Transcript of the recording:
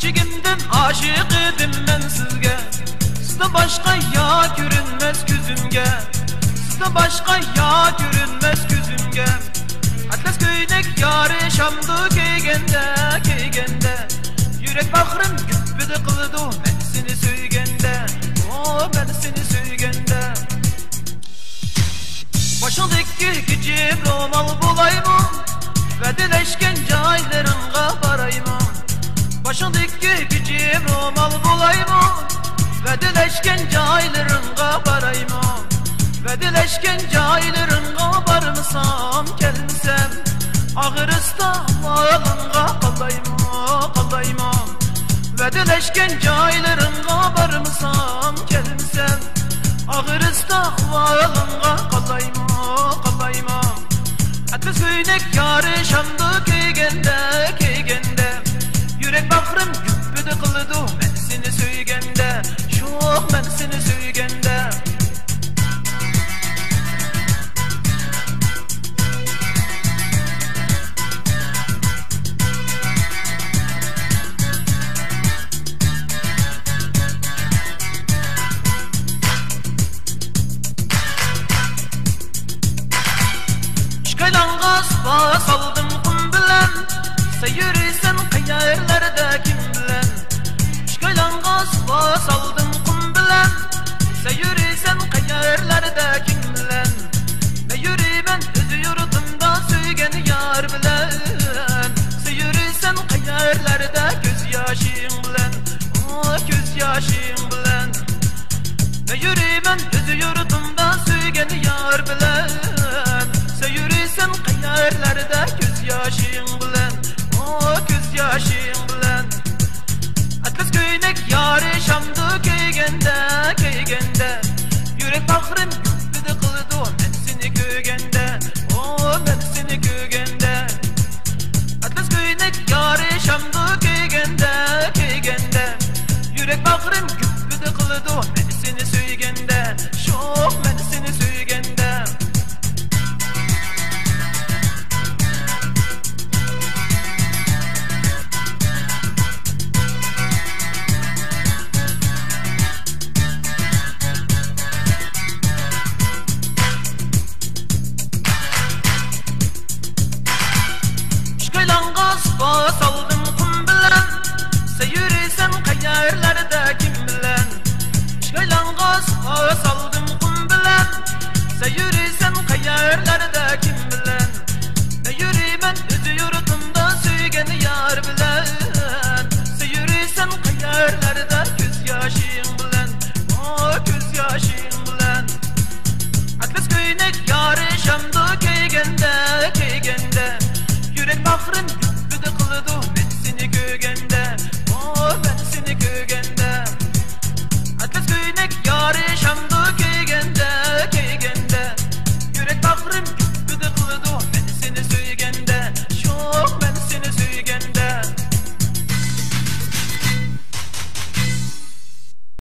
Beşigimden aşık edim ben sizge. Sizde başka ya görünmez gözümge. Sizde başka ya görünmez gözümge. Atlas köydek yarı Şam'dı keygende. Yürek bahrım güppüdü kıldı ben seni söygende. Ben seni söygende. Başındaki gücüm romal bulayım. Vedileşken caylarınga barayım. Başındaki gücüm romal bulayım. Vedileşken caylarınga barayım. Vedileşken caylarınga barmısam gelmesem. Ağırısta malınga kalayım. Vedileşken caylarınga barmısam gelmesem. Ağırısta malınga kalayım. Atlas köynek yarı Şam'dı keygende. Yürek bahrım güppüdü kıldı ben seni söygende. Şoq ben seni söygende. Şkaylanğaz bas aldım kum bilen. Sen yürüysen kayarlarda kim bilen. Şkaylanğaz bas aldım kum bilen. Sen yürüysen kayarlarda kim bilen. Ne yürüymen özü yurdumda söygen yar bilen. Sen yürüysen kayarlarda göz yaşın bilen. Göz yaşın bilen. Ne yürüymen özü yurdumda söygen yar bilen. Sen yürüysen kayarlarda göz yaşın bilen. Göz yaşın bilen. Atlas köynek yarı Şam'dı keygende. Yürek bahrım güppüdü kıldı ben seni köygende. Ben seni köygende. Atlas köynek yarı Şam'dı keygende. Yürek bahrım güppüdü kıldı ben seni söygende. Şoq ben seni söygende. Şkaylanğaz bas aldım kum bilen. Sen yürüysen kayarlarda kim bilen. Şkaylanğaz bas aldım kum bilen. Sen yürüysen kayarlarda kim bilen. Ne yürüymen özü yurdumda söygen yar bilen. Sen yürüysen kayarlarda göz yaşın bilen. Göz yaşın bilen. Atlas köynek yarı Şam'dı keygende. Yürek bahrım güppüdü kıldı ben seni köygende.